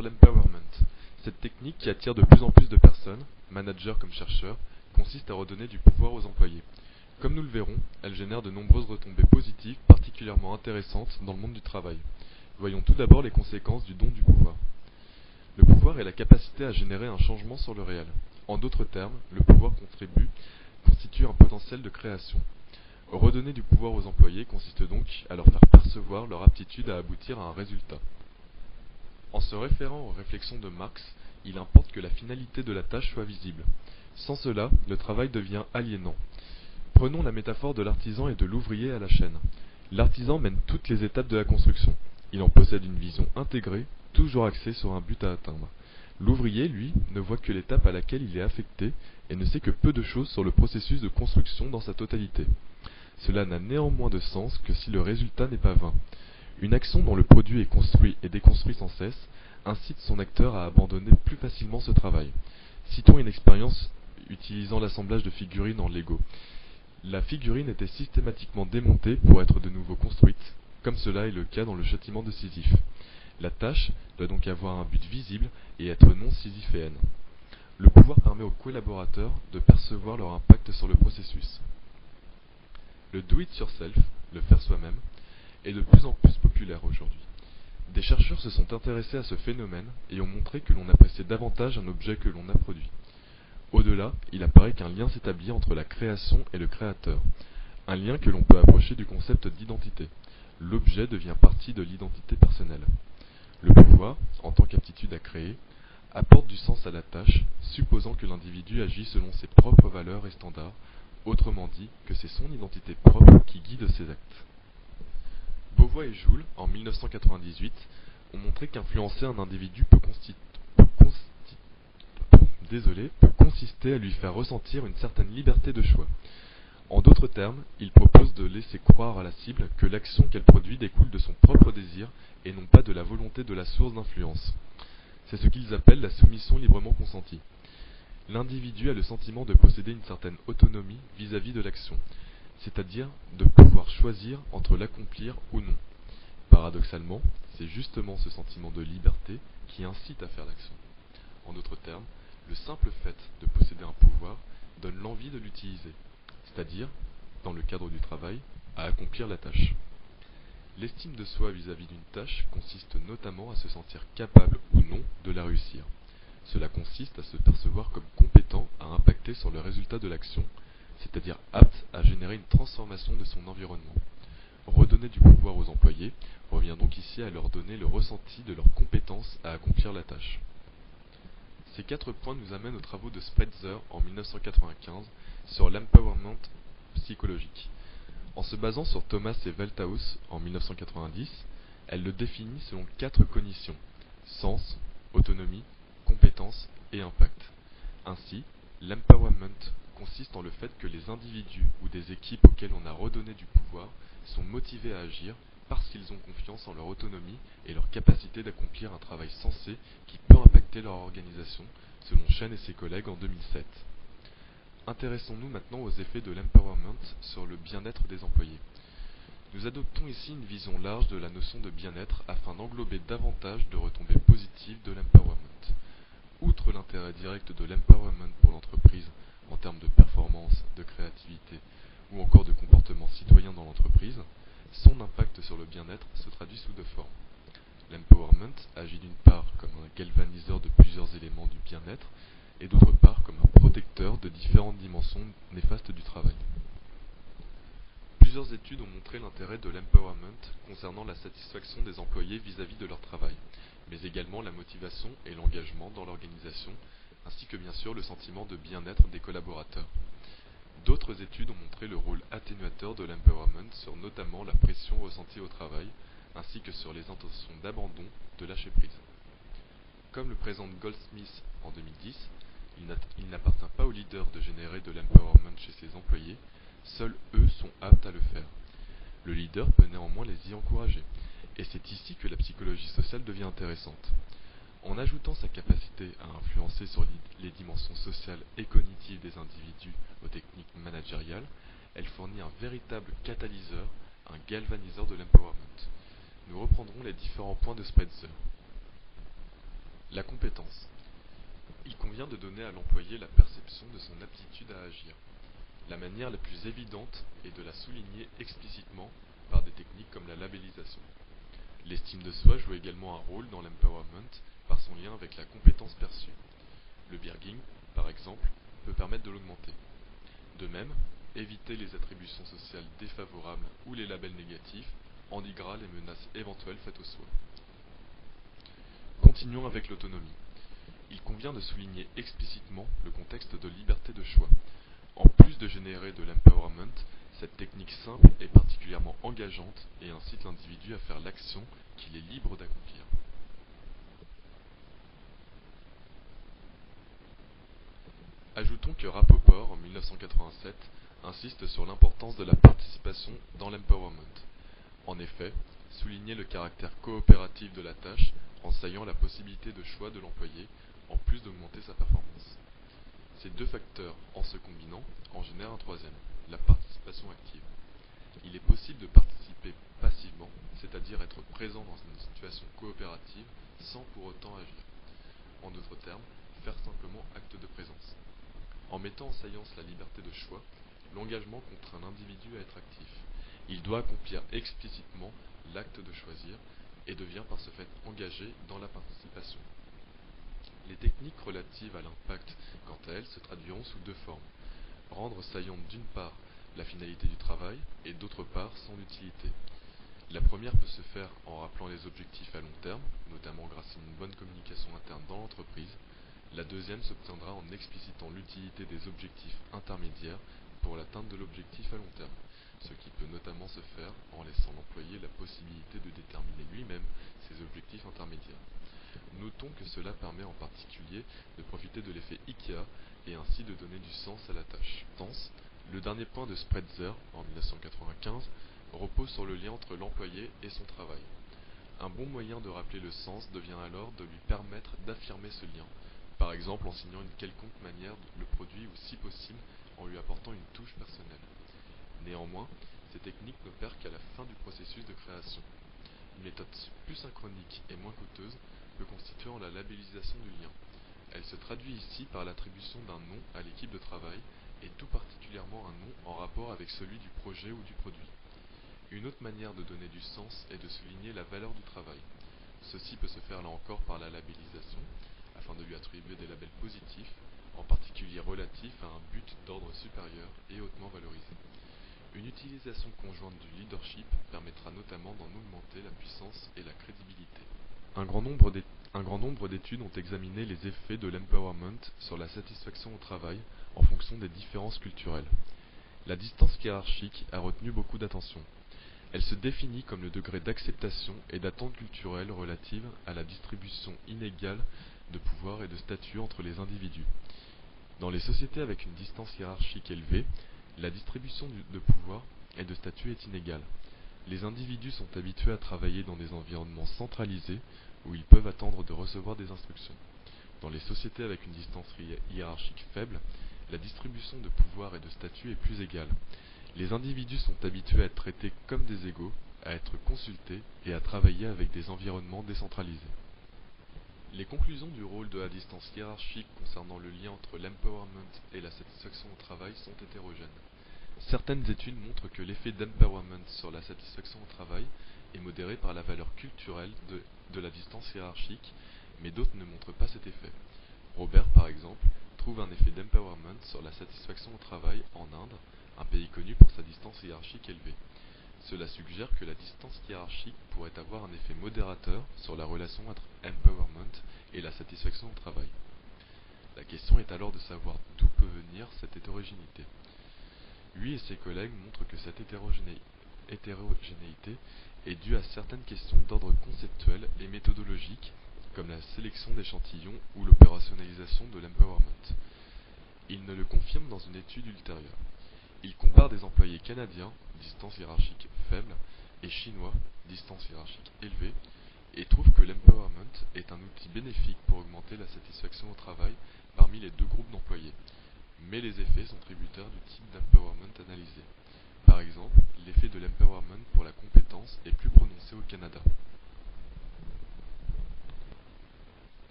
l'empowerment. Cette technique qui attire de plus en plus de personnes, managers comme chercheurs, consiste à redonner du pouvoir aux employés. Comme nous le verrons, elle génère de nombreuses retombées positives particulièrement intéressantes dans le monde du travail. Voyons tout d'abord les conséquences du don du pouvoir. Le pouvoir est la capacité à générer un changement sur le réel. En d'autres termes, le pouvoir constitue un potentiel de création. Redonner du pouvoir aux employés consiste donc à leur faire percevoir leur aptitude à aboutir à un résultat. En se référant aux réflexions de Marx, il importe que la finalité de la tâche soit visible. Sans cela, le travail devient aliénant. Prenons la métaphore de l'artisan et de l'ouvrier à la chaîne. L'artisan mène toutes les étapes de la construction. Il en possède une vision intégrée, toujours axée sur un but à atteindre. L'ouvrier, lui, ne voit que l'étape à laquelle il est affecté et ne sait que peu de choses sur le processus de construction dans sa totalité. Cela n'a néanmoins de sens que si le résultat n'est pas vain. Une action dont le produit est construit et déconstruit sans cesse incite son acteur à abandonner plus facilement ce travail. Citons une expérience utilisant l'assemblage de figurines en Lego. La figurine était systématiquement démontée pour être de nouveau construite, comme cela est le cas dans le châtiment de Sisyphe. La tâche doit donc avoir un but visible et être non sisyphéenne. Le pouvoir permet aux collaborateurs de percevoir leur impact sur le processus. Le do-it-yourself, le faire soi-même, est de plus en plus populaire aujourd'hui. Des chercheurs se sont intéressés à ce phénomène et ont montré que l'on appréciait davantage un objet que l'on a produit. Au-delà, il apparaît qu'un lien s'établit entre la création et le créateur, un lien que l'on peut approcher du concept d'identité. L'objet devient partie de l'identité personnelle. Le pouvoir, en tant qu'aptitude à créer, apporte du sens à la tâche, supposant que l'individu agit selon ses propres valeurs et standards, autrement dit que c'est son identité propre qui guide ses actes. Beauvois et Joule, en 1998, ont montré qu'influencer un individu peut consister à lui faire ressentir une certaine liberté de choix. En d'autres termes, ils proposent de laisser croire à la cible que l'action qu'elle produit découle de son propre désir et non pas de la volonté de la source d'influence. C'est ce qu'ils appellent la soumission librement consentie. L'individu a le sentiment de posséder une certaine autonomie vis-à-vis de l'action, c'est-à-dire de pouvoir choisir entre l'accomplir ou non. Paradoxalement, c'est justement ce sentiment de liberté qui incite à faire l'action. En d'autres termes, le simple fait de posséder un pouvoir donne l'envie de l'utiliser, c'est-à-dire, dans le cadre du travail, à accomplir la tâche. L'estime de soi vis-à-vis d'une tâche consiste notamment à se sentir capable ou non de la réussir. Cela consiste à se percevoir comme compétent à impacter sur le résultat de l'action, c'est-à-dire apte à générer une transformation de son environnement. Redonner du pouvoir aux employés revient donc ici à leur donner le ressenti de leur compétence à accomplir la tâche. Ces 4 points nous amènent aux travaux de Spitzer en 1995 sur l'empowerment psychologique. En se basant sur Thomas et Welthaus en 1990, elle le définit selon 4 cognitions: sens, autonomie, compétence et impact. Ainsi, l'empowerment consiste en le fait que les individus ou des équipes auxquelles on a redonné du pouvoir sont motivés à agir parce qu'ils ont confiance en leur autonomie et leur capacité d'accomplir un travail sensé qui peut impacter leur organisation, selon Chen et ses collègues en 2007. Intéressons-nous maintenant aux effets de l'empowerment sur le bien-être des employés. Nous adoptons ici une vision large de la notion de bien-être afin d'englober davantage de retombées positives de l'empowerment. Outre l'intérêt direct de l'empowerment pour l'entreprise en termes de performance, de créativité ou encore de comportement citoyen dans l'entreprise, son impact sur le bien-être se traduit sous 2 formes. L'empowerment agit d'une part comme un galvaniseur de plusieurs éléments du bien-être et d'autre part comme un protecteur de différentes dimensions néfastes du travail. Plusieurs études ont montré l'intérêt de l'empowerment concernant la satisfaction des employés vis-à-vis de leur travail, mais également la motivation et l'engagement dans l'organisation, ainsi que bien sûr le sentiment de bien-être des collaborateurs. D'autres études ont montré le rôle atténuateur de l'empowerment sur notamment la pression ressentie au travail, ainsi que sur les intentions d'abandon, de lâcher prise. Comme le présente Goldsmith en 2010, il n'appartient pas aux leaders de générer de l'empowerment chez ses employés, seuls eux sont aptes à le faire. Le leader peut néanmoins les y encourager, et c'est ici que la psychologie sociale devient intéressante. En ajoutant sa capacité à influencer sur les dimensions sociales et cognitives des individus aux techniques managériales, elle fournit un véritable catalyseur, un galvaniseur de l'empowerment. Nous reprendrons les différents points de Spitzer. La compétence. Il convient de donner à l'employé la perception de son aptitude à agir. La manière la plus évidente est de la souligner explicitement par des techniques comme la labellisation. L'estime de soi joue également un rôle dans l'empowerment par son lien avec la compétence perçue. Le birging, par exemple, peut permettre de l'augmenter. De même, éviter les attributions sociales défavorables ou les labels négatifs endiguera les menaces éventuelles faites au soi. Continuons avec l'autonomie. Il convient de souligner explicitement le contexte de liberté de choix. En plus de générer de l'empowerment, cette technique simple est particulièrement engageante et incite l'individu à faire l'action qu'il est libre d'accomplir. Ajoutons que Rapoport, en 1987, insiste sur l'importance de la participation dans l'empowerment. En effet, souligner le caractère coopératif de la tâche en saillant la possibilité de choix de l'employé, en plus d'augmenter sa performance. Ces deux facteurs, en se combinant, en génèrent un troisième, la participation active. Il est possible de participer passivement, c'est-à-dire être présent dans une situation coopérative sans pour autant agir. En d'autres termes, faire simplement acte de présence. En mettant en saillance la liberté de choix, l'engagement contraint l'individu à être actif. Il doit accomplir explicitement l'acte de choisir et devient par ce fait engagé dans la participation. Les techniques relatives à l'impact, quant à elles, se traduiront sous deux formes. Rendre saillante d'une part la finalité du travail et d'autre part son utilité. La première peut se faire en rappelant les objectifs à long terme, notamment grâce à une bonne communication interne dans l'entreprise. La deuxième s'obtiendra en explicitant l'utilité des objectifs intermédiaires pour l'atteinte de l'objectif à long terme, ce qui peut notamment se faire en laissant l'employé la possibilité de déterminer lui-même ses objectifs intermédiaires. Notons que cela permet en particulier de profiter de l'effet IKEA et ainsi de donner du sens à la tâche. Le dernier point de Spreitzer, en 1995, repose sur le lien entre l'employé et son travail. Un bon moyen de rappeler le sens devient alors de lui permettre d'affirmer ce lien, par exemple en signant une quelconque manière le produit ou si possible en lui apportant une touche personnelle. Néanmoins, ces techniques n'opèrent qu'à la fin du processus de création. Une méthode plus synchronique et moins coûteuse peut constituer en la labellisation du lien. Elle se traduit ici par l'attribution d'un nom à l'équipe de travail et tout particulièrement un nom en rapport avec celui du projet ou du produit. Une autre manière de donner du sens est de souligner la valeur du travail. Ceci peut se faire là encore par la labellisation, afin de lui attribuer des labels positifs, en particulier relatifs à un but d'ordre supérieur et hautement valorisé. Une utilisation conjointe du leadership permettra notamment d'en augmenter la puissance et la crédibilité. Un grand nombre d'études ont examiné les effets de l'empowerment sur la satisfaction au travail en fonction des différences culturelles. La distance hiérarchique a retenu beaucoup d'attention. Elle se définit comme le degré d'acceptation et d'attente culturelle relative à la distribution inégale de pouvoir et de statut entre les individus. Dans les sociétés avec une distance hiérarchique élevée, la distribution de pouvoir et de statut est inégale. Les individus sont habitués à travailler dans des environnements centralisés où ils peuvent attendre de recevoir des instructions. Dans les sociétés avec une distance hiérarchique faible, la distribution de pouvoir et de statut est plus égale. Les individus sont habitués à être traités comme des égaux, à être consultés et à travailler avec des environnements décentralisés. Les conclusions du rôle de la distance hiérarchique concernant le lien entre l'empowerment et la satisfaction au travail sont hétérogènes. Certaines études montrent que l'effet d'empowerment sur la satisfaction au travail est modéré par la valeur culturelle de la distance hiérarchique, mais d'autres ne montrent pas cet effet. Robert, par exemple, trouve un effet d'empowerment sur la satisfaction au travail en Inde, un pays connu pour sa distance hiérarchique élevée. Cela suggère que la distance hiérarchique pourrait avoir un effet modérateur sur la relation entre empowerment et la satisfaction au travail. La question est alors de savoir d'où peut venir cette hétérogénéité. Lui et ses collègues montrent que cette hétérogénéité est due à certaines questions d'ordre conceptuel et méthodologique, comme la sélection d'échantillons ou l'opérationnalisation de l'empowerment. Ils ne le confirment dans une étude ultérieure. Ils comparent des employés canadiens, distance hiérarchique faible, et chinois, distance hiérarchique élevée, et trouvent que l'empowerment est un outil bénéfique pour augmenter la satisfaction au travail parmi les deux groupes d'employés. Mais les effets sont tributaires du type d'empowerment analysé. Par exemple, l'effet de l'empowerment pour la compétence est plus prononcé au Canada.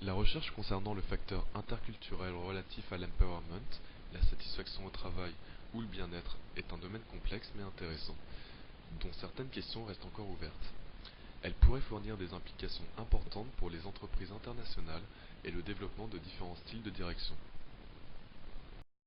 La recherche concernant le facteur interculturel relatif à l'empowerment, la satisfaction au travail ou le bien-être est un domaine complexe mais intéressant, dont certaines questions restent encore ouvertes. Elle pourrait fournir des implications importantes pour les entreprises internationales et le développement de différents styles de direction.